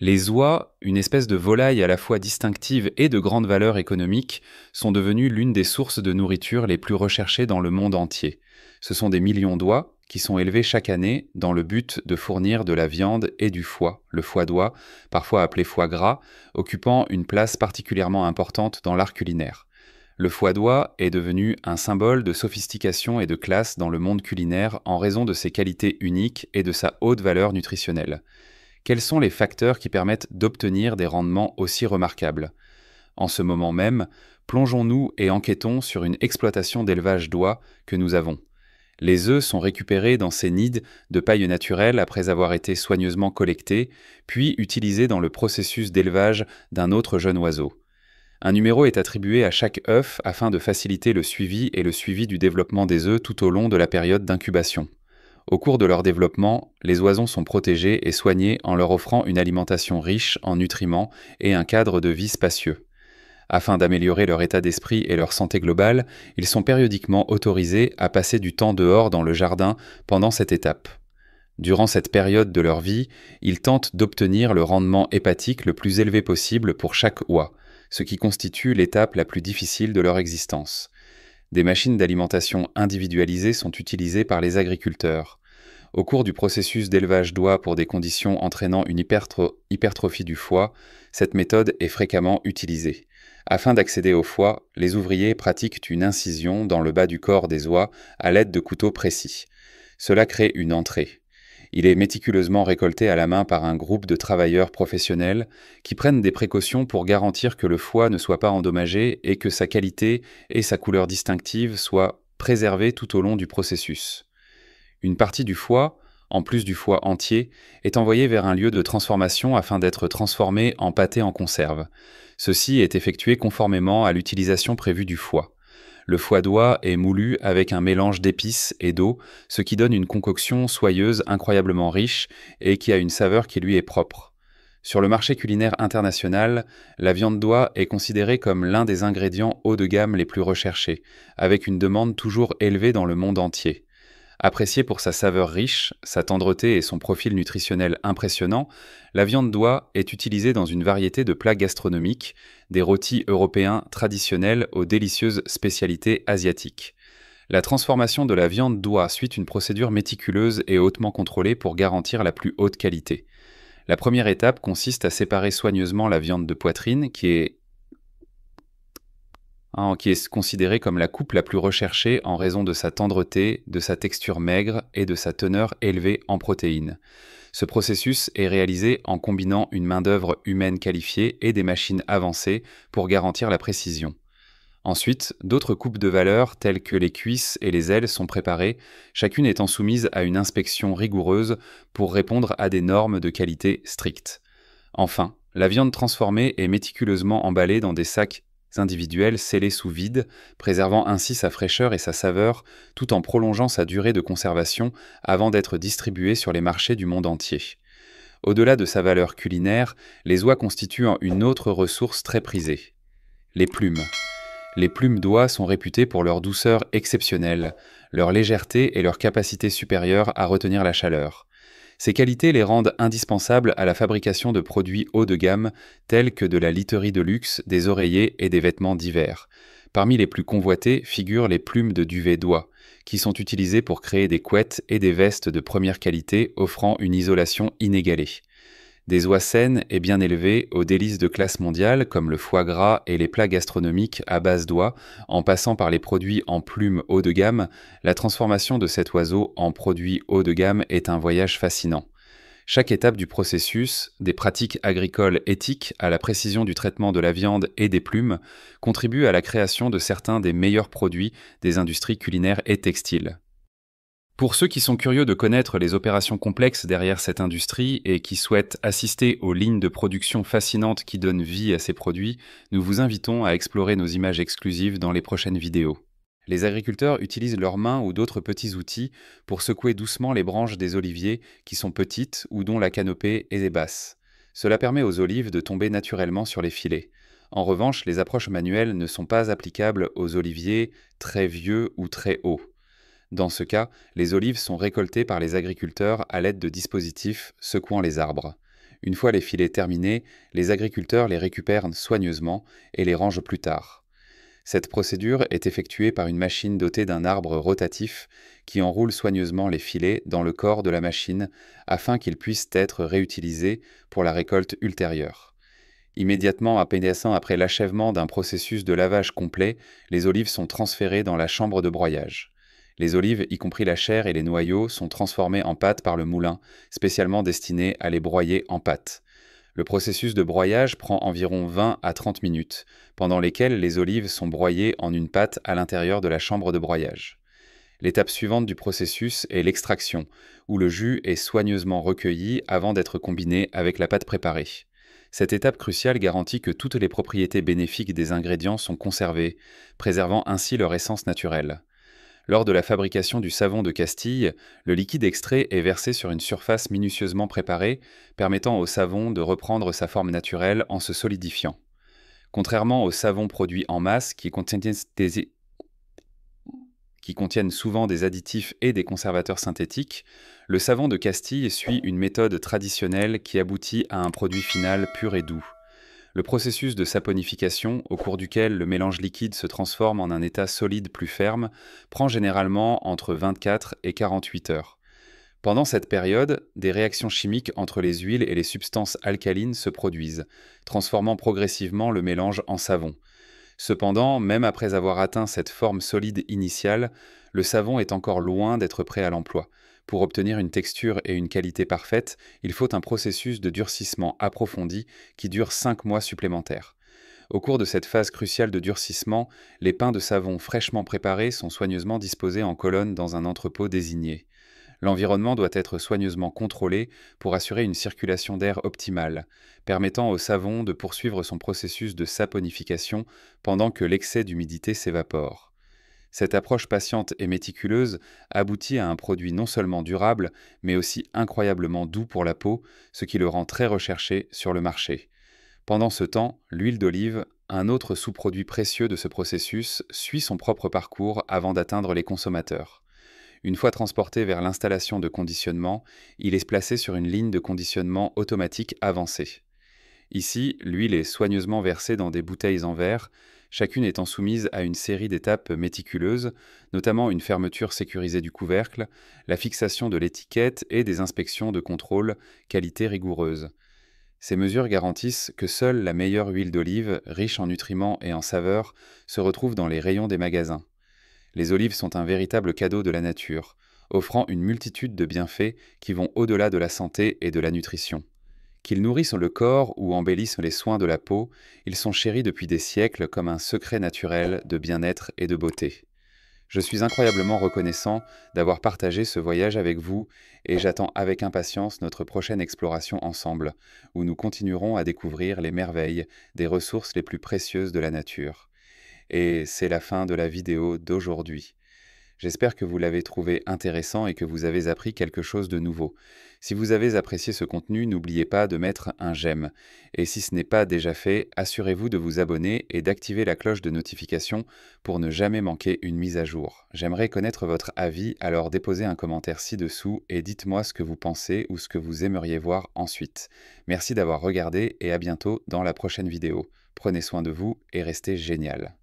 Les oies, une espèce de volaille à la fois distinctive et de grande valeur économique, sont devenues l'une des sources de nourriture les plus recherchées dans le monde entier. Ce sont des millions d'oies qui sont élevées chaque année dans le but de fournir de la viande et du foie, le foie d'oie, parfois appelé foie gras, occupant une place particulièrement importante dans l'art culinaire. Le foie d'oie est devenu un symbole de sophistication et de classe dans le monde culinaire en raison de ses qualités uniques et de sa haute valeur nutritionnelle. Quels sont les facteurs qui permettent d'obtenir des rendements aussi remarquables? En ce moment même, plongeons-nous et enquêtons sur une exploitation d'élevage d'oies que nous avons. Les œufs sont récupérés dans ces nids de paille naturelle après avoir été soigneusement collectés, puis utilisés dans le processus d'élevage d'un autre jeune oiseau. Un numéro est attribué à chaque œuf afin de faciliter le suivi du développement des œufs tout au long de la période d'incubation. Au cours de leur développement, les oisons sont protégés et soignés en leur offrant une alimentation riche en nutriments et un cadre de vie spacieux. Afin d'améliorer leur état d'esprit et leur santé globale, ils sont périodiquement autorisés à passer du temps dehors dans le jardin pendant cette étape. Durant cette période de leur vie, ils tentent d'obtenir le rendement hépatique le plus élevé possible pour chaque oie, ce qui constitue l'étape la plus difficile de leur existence. Des machines d'alimentation individualisées sont utilisées par les agriculteurs. Au cours du processus d'élevage d'oies pour des conditions entraînant une hypertrophie du foie, cette méthode est fréquemment utilisée. Afin d'accéder au foie, les ouvriers pratiquent une incision dans le bas du corps des oies à l'aide de couteaux précis. Cela crée une entrée. Il est méticuleusement récolté à la main par un groupe de travailleurs professionnels qui prennent des précautions pour garantir que le foie ne soit pas endommagé et que sa qualité et sa couleur distinctive soient préservées tout au long du processus. Une partie du foie, en plus du foie entier, est envoyée vers un lieu de transformation afin d'être transformé en pâté en conserve. Ceci est effectué conformément à l'utilisation prévue du foie. Le foie d'oie est moulu avec un mélange d'épices et d'eau, ce qui donne une concoction soyeuse incroyablement riche et qui a une saveur qui lui est propre. Sur le marché culinaire international, la viande d'oie est considérée comme l'un des ingrédients haut de gamme les plus recherchés, avec une demande toujours élevée dans le monde entier. Appréciée pour sa saveur riche, sa tendreté et son profil nutritionnel impressionnant, la viande d'oie est utilisée dans une variété de plats gastronomiques, des rôtis européens traditionnels aux délicieuses spécialités asiatiques. La transformation de la viande d'oie suit une procédure méticuleuse et hautement contrôlée pour garantir la plus haute qualité. La première étape consiste à séparer soigneusement la viande de poitrine, qui est considérée comme la coupe la plus recherchée en raison de sa tendreté, de sa texture maigre et de sa teneur élevée en protéines. Ce processus est réalisé en combinant une main-d'œuvre humaine qualifiée et des machines avancées pour garantir la précision. Ensuite, d'autres coupes de valeur telles que les cuisses et les ailes sont préparées, chacune étant soumise à une inspection rigoureuse pour répondre à des normes de qualité strictes. Enfin, la viande transformée est méticuleusement emballée dans des sacs individuels scellés sous vide, préservant ainsi sa fraîcheur et sa saveur, tout en prolongeant sa durée de conservation avant d'être distribuée sur les marchés du monde entier. Au-delà de sa valeur culinaire, les oies constituent une autre ressource très prisée: les plumes. Les plumes d'oie sont réputées pour leur douceur exceptionnelle, leur légèreté et leur capacité supérieure à retenir la chaleur. Ces qualités les rendent indispensables à la fabrication de produits haut de gamme tels que de la literie de luxe, des oreillers et des vêtements divers. Parmi les plus convoités figurent les plumes de duvet d'oie, qui sont utilisées pour créer des couettes et des vestes de première qualité offrant une isolation inégalée. Des oies saines et bien élevées aux délices de classe mondiale comme le foie gras et les plats gastronomiques à base d'oie, en passant par les produits en plumes haut de gamme, la transformation de cet oiseau en produit haut de gamme est un voyage fascinant. Chaque étape du processus, des pratiques agricoles éthiques à la précision du traitement de la viande et des plumes, contribue à la création de certains des meilleurs produits des industries culinaires et textiles. Pour ceux qui sont curieux de connaître les opérations complexes derrière cette industrie et qui souhaitent assister aux lignes de production fascinantes qui donnent vie à ces produits, nous vous invitons à explorer nos images exclusives dans les prochaines vidéos. Les agriculteurs utilisent leurs mains ou d'autres petits outils pour secouer doucement les branches des oliviers qui sont petites ou dont la canopée est basse. Cela permet aux olives de tomber naturellement sur les filets. En revanche, les approches manuelles ne sont pas applicables aux oliviers très vieux ou très hauts. Dans ce cas, les olives sont récoltées par les agriculteurs à l'aide de dispositifs secouant les arbres. Une fois les filets terminés, les agriculteurs les récupèrent soigneusement et les rangent plus tard. Cette procédure est effectuée par une machine dotée d'un arbre rotatif qui enroule soigneusement les filets dans le corps de la machine afin qu'ils puissent être réutilisés pour la récolte ultérieure. Immédiatement après l'achèvement d'un processus de lavage complet, les olives sont transférées dans la chambre de broyage. Les olives, y compris la chair et les noyaux, sont transformées en pâte par le moulin, spécialement destiné à les broyer en pâte. Le processus de broyage prend environ 20 à 30 minutes, pendant lesquelles les olives sont broyées en une pâte à l'intérieur de la chambre de broyage. L'étape suivante du processus est l'extraction, où le jus est soigneusement recueilli avant d'être combiné avec la pâte préparée. Cette étape cruciale garantit que toutes les propriétés bénéfiques des ingrédients sont conservées, préservant ainsi leur essence naturelle. Lors de la fabrication du savon de Castille, le liquide extrait est versé sur une surface minutieusement préparée, permettant au savon de reprendre sa forme naturelle en se solidifiant. Contrairement aux savons produits en masse qui contiennent souvent des additifs et des conservateurs synthétiques, le savon de Castille suit une méthode traditionnelle qui aboutit à un produit final pur et doux. Le processus de saponification, au cours duquel le mélange liquide se transforme en un état solide plus ferme, prend généralement entre 24 et 48 heures. Pendant cette période, des réactions chimiques entre les huiles et les substances alcalines se produisent, transformant progressivement le mélange en savon. Cependant, même après avoir atteint cette forme solide initiale, le savon est encore loin d'être prêt à l'emploi. Pour obtenir une texture et une qualité parfaite, il faut un processus de durcissement approfondi qui dure 5 mois supplémentaires. Au cours de cette phase cruciale de durcissement, les pains de savon fraîchement préparés sont soigneusement disposés en colonnes dans un entrepôt désigné. L'environnement doit être soigneusement contrôlé pour assurer une circulation d'air optimale, permettant au savon de poursuivre son processus de saponification pendant que l'excès d'humidité s'évapore. Cette approche patiente et méticuleuse aboutit à un produit non seulement durable, mais aussi incroyablement doux pour la peau, ce qui le rend très recherché sur le marché. Pendant ce temps, l'huile d'olive, un autre sous-produit précieux de ce processus, suit son propre parcours avant d'atteindre les consommateurs. Une fois transporté vers l'installation de conditionnement, il est placé sur une ligne de conditionnement automatique avancée. Ici, l'huile est soigneusement versée dans des bouteilles en verre, chacune étant soumise à une série d'étapes méticuleuses, notamment une fermeture sécurisée du couvercle, la fixation de l'étiquette et des inspections de contrôle qualité rigoureuses. Ces mesures garantissent que seule la meilleure huile d'olive, riche en nutriments et en saveurs, se retrouve dans les rayons des magasins. Les olives sont un véritable cadeau de la nature, offrant une multitude de bienfaits qui vont au-delà de la santé et de la nutrition. Qu'ils nourrissent le corps ou embellissent les soins de la peau, ils sont chéris depuis des siècles comme un secret naturel de bien-être et de beauté. Je suis incroyablement reconnaissant d'avoir partagé ce voyage avec vous et j'attends avec impatience notre prochaine exploration ensemble, où nous continuerons à découvrir les merveilles des ressources les plus précieuses de la nature. Et c'est la fin de la vidéo d'aujourd'hui. J'espère que vous l'avez trouvé intéressant et que vous avez appris quelque chose de nouveau. Si vous avez apprécié ce contenu, n'oubliez pas de mettre un j'aime. Et si ce n'est pas déjà fait, assurez-vous de vous abonner et d'activer la cloche de notification pour ne jamais manquer une mise à jour. J'aimerais connaître votre avis, alors déposez un commentaire ci-dessous et dites-moi ce que vous pensez ou ce que vous aimeriez voir ensuite. Merci d'avoir regardé et à bientôt dans la prochaine vidéo. Prenez soin de vous et restez génial.